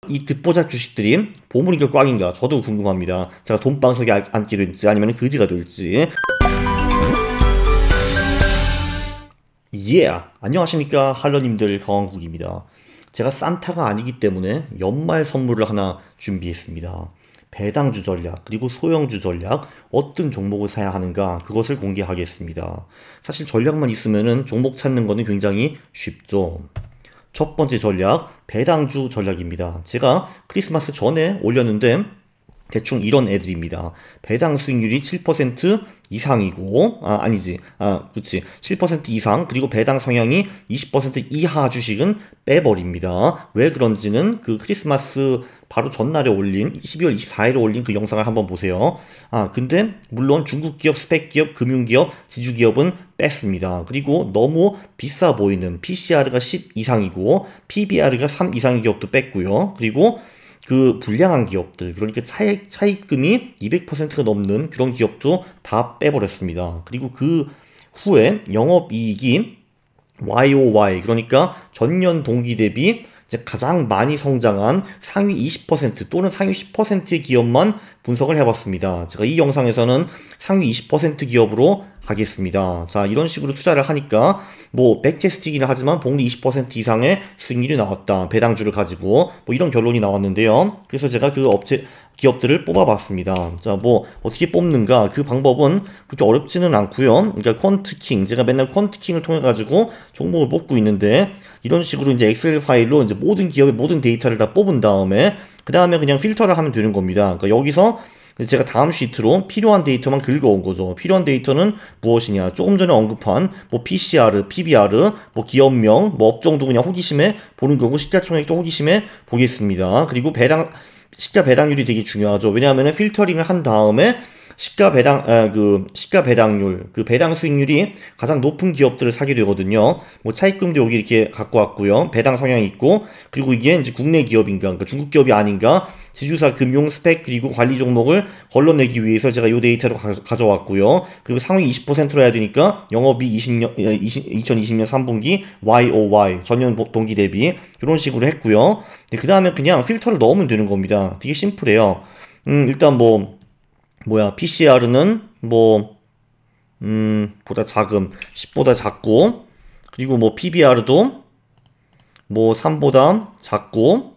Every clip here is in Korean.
이 듣보잡 주식들이 보물인가 꽝인가 저도 궁금합니다. 제가 돈방석에 앉게 될지 아니면 그지가 될지. 안녕하십니까 할러님들, 경왕국입니다. 제가 산타가 아니기 때문에 연말 선물을 하나 준비했습니다. 배당주 전략 그리고 소형주 전략, 어떤 종목을 사야 하는가, 그것을 공개하겠습니다. 사실 전략만 있으면은 종목 찾는 거는 굉장히 쉽죠. 첫 번째 전략, 배당주 전략입니다. 제가 크리스마스 전에 올렸는데 대충 이런 애들입니다. 배당 수익률이 7% 이상이고, 그치. 7% 이상, 그리고 배당 성향이 20% 이하 주식은 빼버립니다. 왜 그런지는 그 크리스마스 바로 전날에 올린, 12월 24일에 올린 그 영상을 한번 보세요. 근데, 물론 중국 기업, 스펙 기업, 금융 기업, 지주 기업은 뺐습니다. 그리고 너무 비싸 보이는 PCR가 10 이상이고, PBR가 3 이상의 기업도 뺐고요. 그리고 그 불량한 기업들, 그러니까 차입금이 200%가 넘는 그런 기업도 다 빼버렸습니다. 그리고 그 후에 영업이익이 YOY, 그러니까 전년 동기 대비 이제 가장 많이 성장한 상위 20% 또는 상위 10%의 기업만 분석을 해봤습니다. 제가 이 영상에서는 상위 20% 기업으로 가겠습니다. 자, 이런 식으로 투자를 하니까 뭐 백테스트이긴 하지만 복리 20% 이상의 수익률이 나왔다. 배당주를 가지고 뭐 이런 결론이 나왔는데요. 그래서 제가 그 기업들을 뽑아봤습니다. 자, 뭐 어떻게 뽑는가, 그 방법은 그렇게 어렵지는 않고요. 그러니까 퀀트킹, 제가 맨날 퀀트킹을 통해 가지고 종목을 뽑고 있는데, 이런 식으로 이제 엑셀 파일로 이제 모든 기업의 모든 데이터를 다 뽑은 다음에 그 다음에 그냥 필터를 하면 되는 겁니다. 그러니까 여기서 제가 다음 시트로 필요한 데이터만 긁어온 거죠. 필요한 데이터는 무엇이냐? 조금 전에 언급한 뭐 PCR, PBR, 뭐 기업명, 뭐 업종도 그냥 호기심에 보는 거고, 시가총액도 호기심에 보겠습니다. 그리고 시가 배당률이 되게 중요하죠. 왜냐하면 필터링을 한 다음에 시가 배당률, 그 배당 수익률이 가장 높은 기업들을 사게 되거든요. 뭐 차입금도 여기 이렇게 갖고 왔고요. 배당 성향이 있고, 그리고 이게 이제 국내 기업인가, 그러니까 중국 기업이 아닌가, 지주사, 금융, 스펙, 그리고 관리 종목을 걸러내기 위해서 제가 이 데이터를 가져왔고요. 그리고 상위 20%로 해야 되니까 영업이 2020년 3분기 YOY, 전년 동기 대비 이런 식으로 했고요. 그 다음에 그냥 필터를 넣으면 되는 겁니다. 되게 심플해요. 일단 PCR는 보다 작음, 10보다 작고, 그리고 뭐 PBR도 3보다 작고,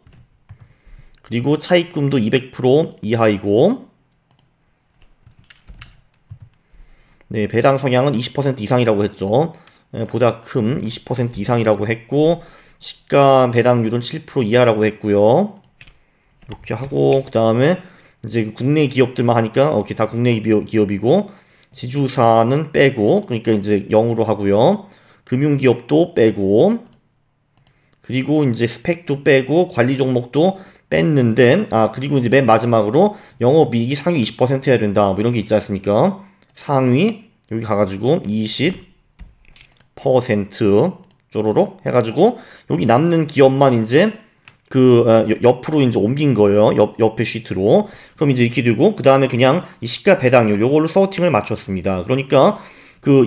그리고 차입금도 200% 이하이고, 네, 배당 성향은 20% 이상이라고 했죠. 네, 보다 큰 20% 이상이라고 했고, 시가 배당률은 7% 이하라고 했고요. 이렇게 하고, 그 다음에 이제 국내 기업들만 하니까 오케이, 다 국내 기업이고, 지주사는 빼고, 그러니까 이제 0으로 하고요. 금융기업도 빼고, 그리고 이제 스펙도 빼고, 관리 종목도 뺐는데, 그리고 이제 맨 마지막으로 영업이익이 상위 20% 해야 된다, 뭐 이런 게 있지 않습니까? 상위 여기 가가지고 20% 쪼로록 해가지고 여기 남는 기업만 이제 옆으로 이제 옮긴 거예요. 옆에 시트로. 그럼 이제 이렇게 되고, 그 다음에 그냥 이 시가 배당률, 요걸로 서팅을 맞췄습니다. 그러니까,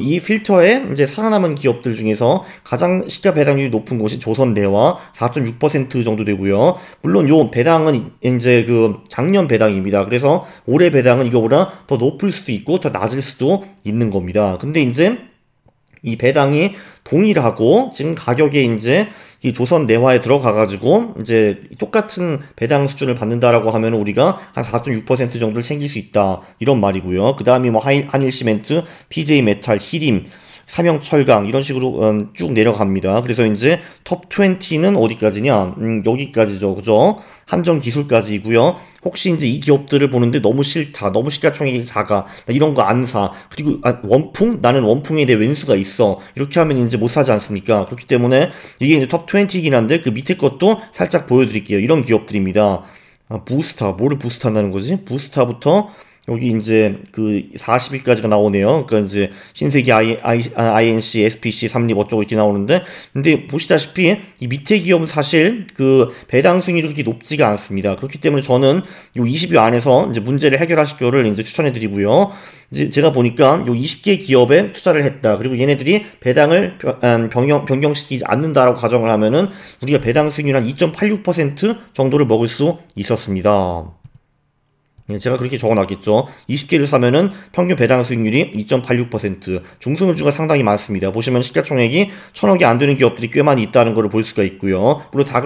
이 필터에 이제 살아남은 기업들 중에서 가장 시가 배당률이 높은 곳이 조선대와 4.6% 정도 되고요. 물론 요 배당은 이제 작년 배당입니다. 그래서 올해 배당은 이거보다 더 높을 수도 있고, 더 낮을 수도 있는 겁니다. 근데 이제 이 배당이 동일하고 지금 가격에 이제 이 조선 내화에 들어가가지고 이제 똑같은 배당 수준을 받는다라고 하면 우리가 한 4.6% 정도를 챙길 수 있다, 이런 말이고요. 그 다음에 뭐 한일시멘트, PJ메탈, 히림, 삼형철강 이런 식으로 쭉 내려갑니다. 그래서 이제 톱 20는 어디까지냐? 여기까지죠. 그죠? 한정기술까지이고요. 혹시 이제 이 기업들을 보는데 너무 싫다, 너무 시가총액이 작아, 나 이런 거 안 사, 그리고 원풍? 나는 원풍에 대해 왼수가 있어, 이렇게 하면 이제 못 사지 않습니까? 그렇기 때문에 이게 이제 톱 20이긴 한데 그 밑에 것도 살짝 보여드릴게요. 이런 기업들입니다. 부스타, 뭐를 부스타 한다는 거지? 부스타부터 여기 이제 그 40위까지가 나오네요. 그러니까 이제 신세계 INC, SPC, 삼립 어쩌고 이렇게 나오는데, 근데 보시다시피 이 밑에 기업은 사실 그 배당 수익률이 그렇게 높지가 않습니다. 그렇기 때문에 저는 요 20위 안에서 이제 문제를 해결하실 거를 이제 추천해 드리고요. 이제 제가 보니까 요 20개 기업에 투자를 했다. 그리고 얘네들이 배당을 변경시키지 않는다라고 가정을 하면은 우리가 배당 수익률 한 2.86% 정도를 먹을 수 있었습니다. 제가 그렇게 적어놨겠죠. 20개를 사면은 평균 배당 수익률이 2.86%, 중소형주가 상당히 많습니다. 보시면 시가총액이 1,000억이 안 되는 기업들이 꽤 많이 있다는 것을 볼 수가 있고요. 물론 다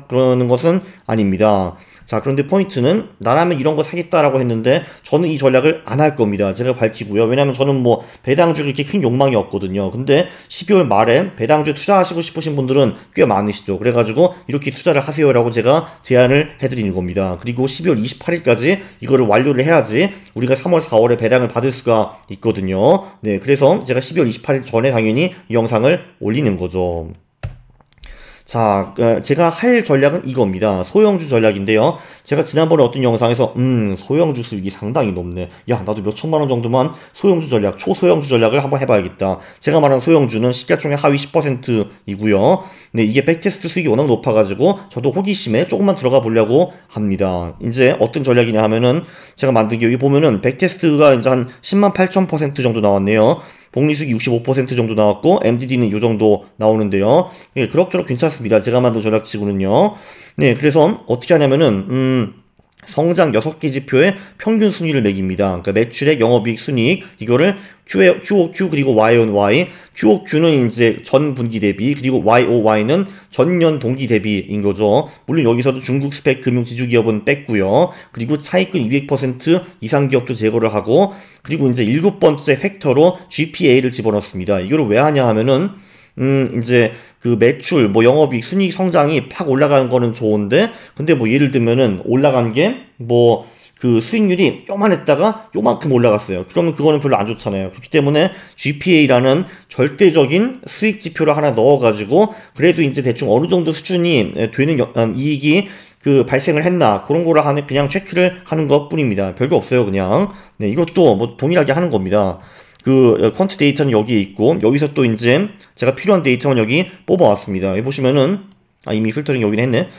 그러는 것은 아닙니다. 자, 그런데 포인트는 나라면 이런 거 사겠다라고 했는데 저는 이 전략을 안 할 겁니다. 제가 밝히고요. 왜냐면 저는 뭐 배당주에 이렇게 큰 욕망이 없거든요. 근데 12월 말에 배당주에 투자하시고 싶으신 분들은 꽤 많으시죠. 그래가지고 이렇게 투자를 하세요라고 제가 제안을 해드리는 겁니다. 그리고 12월 28일까지 이거를 완료를 해야지 우리가 3월, 4월에 배당을 받을 수가 있거든요. 네, 그래서 제가 12월 28일 전에 당연히 이 영상을 올리는 거죠. 자, 제가 할 전략은 이겁니다. 소형주 전략인데요. 제가 지난번에 어떤 영상에서 소형주 수익이 상당히 높네. 야, 나도 몇 천만 원 정도만 소형주 전략, 초소형주 전략을 한번 해봐야겠다. 제가 말한 소형주는 시가총액 하위 10%이고요. 네, 이게 백테스트 수익이 워낙 높아가지고 저도 호기심에 조금만 들어가 보려고 합니다. 이제 어떤 전략이냐 하면은 제가 만든 게 여기 보면은 백테스트가 이제 한 10만 8천% 정도 나왔네요. 복리수익이 65% 정도 나왔고 MDD는 이 정도 나오는데요. 예, 그럭저럭 괜찮습니다. 제가 만든 전략치고는요. 네, 그래서 어떻게 하냐면은 성장 6개 지표의 평균 순위를 매깁니다. 그러니까 매출액, 영업이익, 순이익 이거를 QOQ 그리고 YOY. QOQ는 이제 전 분기 대비, 그리고 YOY는 전년 동기 대비인 거죠. 물론 여기서도 중국 스펙 금융 지주 기업은 뺐고요. 그리고 차익금 200% 이상 기업도 제거를 하고, 그리고 이제 7번째 팩터로 GPA를 집어넣습니다. 이거를 왜 하냐 하면은 이제 그 매출, 뭐 영업이익, 순이익 성장이 팍 올라가는 거는 좋은데, 근데 뭐 예를 들면은 올라간 게 뭐 그 수익률이 요만했다가 요만큼 올라갔어요. 그러면 그거는 별로 안 좋잖아요. 그렇기 때문에 GPA라는 절대적인 수익 지표를 하나 넣어가지고 그래도 이제 대충 어느 정도 수준이 되는 이익이 그 발생을 했나 그런 거를 하는 그냥 체크를 하는 것 뿐입니다. 별거 없어요, 그냥. 네, 이것도 뭐 동일하게 하는 겁니다. 그 퀀트 데이터는 여기에 있고, 여기서 또 이제 제가 필요한 데이터는 여기 뽑아왔습니다. 여기 보시면은 이미 필터링 여긴 했네.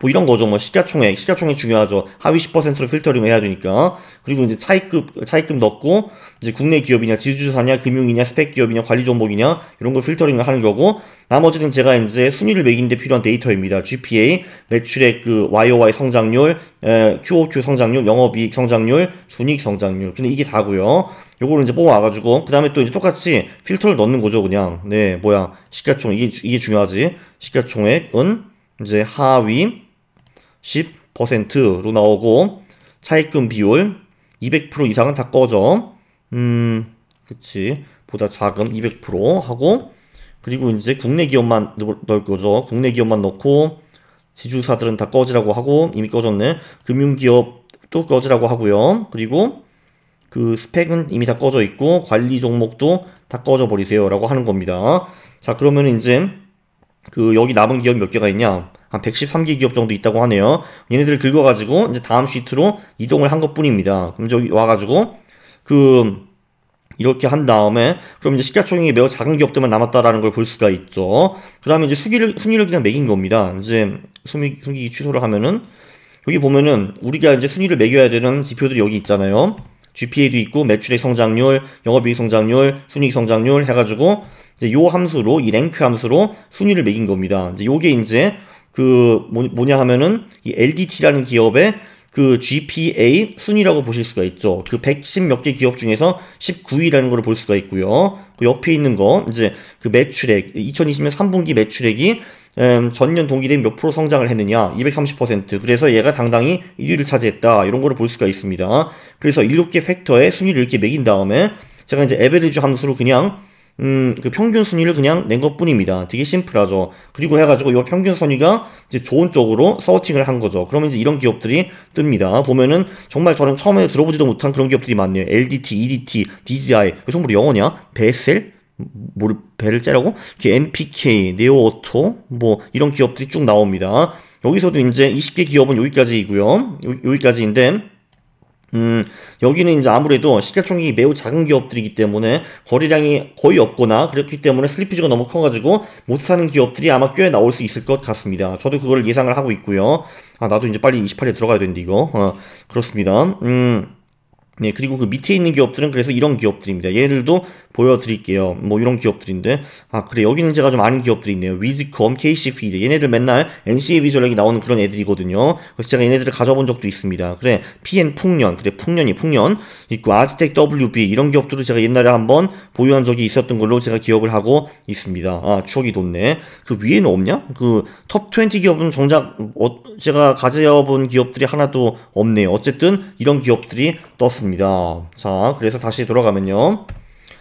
뭐 이런 거죠. 뭐 시가총액 중요하죠. 하위 10%로 필터링을 해야 되니까. 그리고 이제 차익금 넣고, 이제 국내 기업이냐, 지주사냐, 금융이냐, 스펙 기업이냐, 관리 종목이냐, 이런 걸 필터링을 하는 거고, 나머지는 제가 이제 순위를 매기는데 필요한 데이터입니다. GPA, 매출액 그 YOY 성장률, QOQ 성장률, 영업이익 성장률, 순이익 성장률. 근데 이게 다고요. 요거를 이제 뽑아와가지고, 그 다음에 또 이제 똑같이 필터를 넣는 거죠, 그냥. 네, 시가총액, 이게 중요하지. 시가총액은 이제 하위 10%로 나오고, 차익금 비율 200% 이상은 다 꺼져. 그치. 보다 작은 200% 하고, 그리고 이제 국내 기업만 넣을 거죠. 국내 기업만 넣고, 지주사들은 다 꺼지라고 하고, 이미 꺼졌네. 금융기업도 꺼지라고 하고요. 그리고 그 스펙은 이미 다 꺼져 있고, 관리 종목도 다 꺼져 버리세요 라고 하는 겁니다. 자, 그러면 이제 그 여기 남은 기업이 몇 개가 있냐? 한 113개 기업 정도 있다고 하네요. 얘네들을 긁어가지고 이제 다음 시트로 이동을 한 것 뿐입니다. 그럼 저기 와가지고 이렇게 한 다음에, 그럼 이제 시가총액이 매우 작은 기업들만 남았다라는 걸 볼 수가 있죠. 그 다음에 이제 순위를 그냥 매긴 겁니다. 이제 숨기기 취소를 하면은, 여기 보면은 우리가 이제 순위를 매겨야 되는 지표들이 여기 있잖아요. GPA도 있고, 매출액 성장률, 영업이익 성장률, 순이익 성장률 해가지고 이제 요 함수로, 이 랭크 함수로 순위를 매긴 겁니다. 이제 요게 이제 뭐냐 하면은 이 LDT라는 기업의 그 GPA 순위라고 보실 수가 있죠. 그 110 몇 개 기업 중에서 19위라는 걸 볼 수가 있고요. 그 옆에 있는 거 이제 그 매출액, 2020년 3분기 매출액이 전년 동기 대비 몇 프로 성장을 했느냐, 230%. 그래서 얘가 당당히 1위를 차지했다, 이런 거를 볼 수가 있습니다. 그래서 7개 팩터의 순위를 이렇게 매긴 다음에 제가 이제 에베리지 함수로 그냥 그 평균 순위를 그냥 낸 것 뿐입니다. 되게 심플하죠. 그리고 해가지고 이 평균 순위가 이제 좋은 쪽으로 서팅을 한 거죠. 그러면 이제 이런 기업들이 뜹니다. 보면은 정말 저는 처음에 들어보지도 못한 그런 기업들이 많네요. LDT, EDT, DGI. 왜 전부 영어냐? 베셀? 배를 째라고? 이렇게 MPK, 네오오토, 뭐 이런 기업들이 쭉 나옵니다. 여기서도 이제 20개 기업은 여기까지이고요. 여기까지인데, 여기는 이제 아무래도 시가총액이 매우 작은 기업들이기 때문에 거래량이 거의 없거나 그렇기 때문에 슬리피지가 너무 커가지고 못 사는 기업들이 아마 꽤 나올 수 있을 것 같습니다. 저도 그걸 예상을 하고 있고요. 아, 나도 이제 빨리 28에 들어가야 되는데, 이거. 그렇습니다. 네, 그리고 그 밑에 있는 기업들은 그래서 이런 기업들입니다. 얘들도 보여드릴게요. 뭐 이런 기업들인데, 아, 그래, 여기는 제가 좀 아는 기업들이 있네요. 위즈컴, KC피드. 얘네들 맨날 NCAV 전략이 나오는 그런 애들이거든요. 그래서 제가 얘네들을 가져본 적도 있습니다. 그래, PN풍년, 그래, 풍년 있고, 아즈텍 WB, 이런 기업들도 제가 옛날에 한번 보유한 적이 있었던 걸로 제가 기억을 하고 있습니다. 아, 추억이 돋네. 그 위에는 없냐? 그 톱 20 기업은 정작, 제가 가져본 기업들이 하나도 없네요. 어쨌든, 이런 기업들이 떴습니다. 자, 그래서 다시 돌아가면요.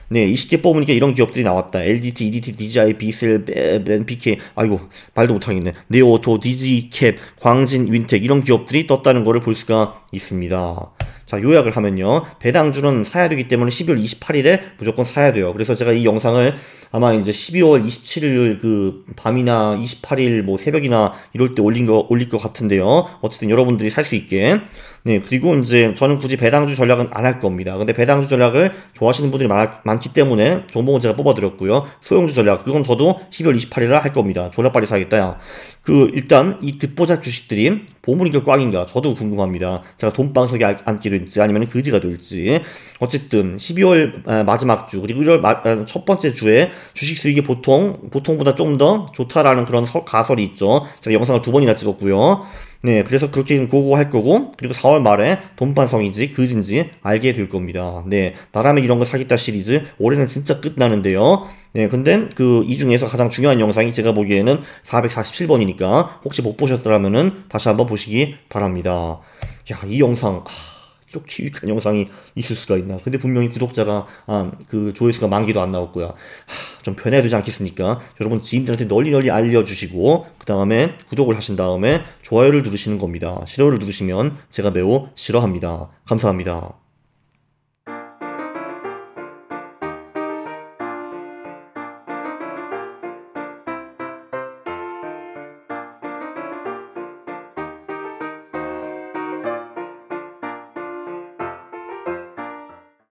네, 20개 뽑으니까 이런 기업들이 나왔다. LDT, EDT, DJI, 비셀, NPK, 아이고, 말도 못하겠네. 네오토, DG캡, 광진, 윈텍, 이런 기업들이 떴다는 거를 볼 수가 있습니다. 자, 요약을 하면요. 배당주는 사야 되기 때문에 12월 28일에 무조건 사야 돼요. 그래서 제가 이 영상을 아마 이제 12월 27일 그 밤이나 28일 뭐 새벽이나 이럴 때 올릴 것 같은데요. 어쨌든 여러분들이 살 수 있게. 네, 그리고 이제 저는 굳이 배당주 전략은 안 할 겁니다. 근데 배당주 전략을 좋아하시는 분들이 많기 때문에 종목은 제가 뽑아드렸고요. 소형주 전략, 그건 저도 12월 28일에 할 겁니다. 졸라 빨리 사야겠다, 야. 일단 이 듣보잡 주식들이 보물인가 꽝인가 저도 궁금합니다. 제가 돈방석에 앉게 될지 아니면 그지가 될지. 어쨌든 12월 마지막 주 그리고 1월 첫 번째 주에 주식 수익이 보통보다 좀 더 좋다라는 그런 가설이 있죠. 제가 영상을 2번이나 찍었고요. 네, 그래서 그렇게 고고할 거고, 그리고 4월 말에 돈반성인지 그진지 알게 될 겁니다. 네, 나라면 이런 거 사겠다 시리즈 올해는 진짜 끝나는데요. 네, 근데 이 중에서 가장 중요한 영상이 제가 보기에는 447번이니까 혹시 못 보셨더라면은 다시 한번 보시기 바랍니다. 야, 이 영상 이렇게 유익한 영상이 있을 수가 있나. 근데 분명히 구독자가 그 조회수가 10,000개도 안 나올 거야. 좀 변해야 되지 않겠습니까? 여러분 지인들한테 널리 알려주시고 그 다음에 구독을 하신 다음에 좋아요를 누르시는 겁니다. 싫어요를 누르시면 제가 매우 싫어합니다. 감사합니다.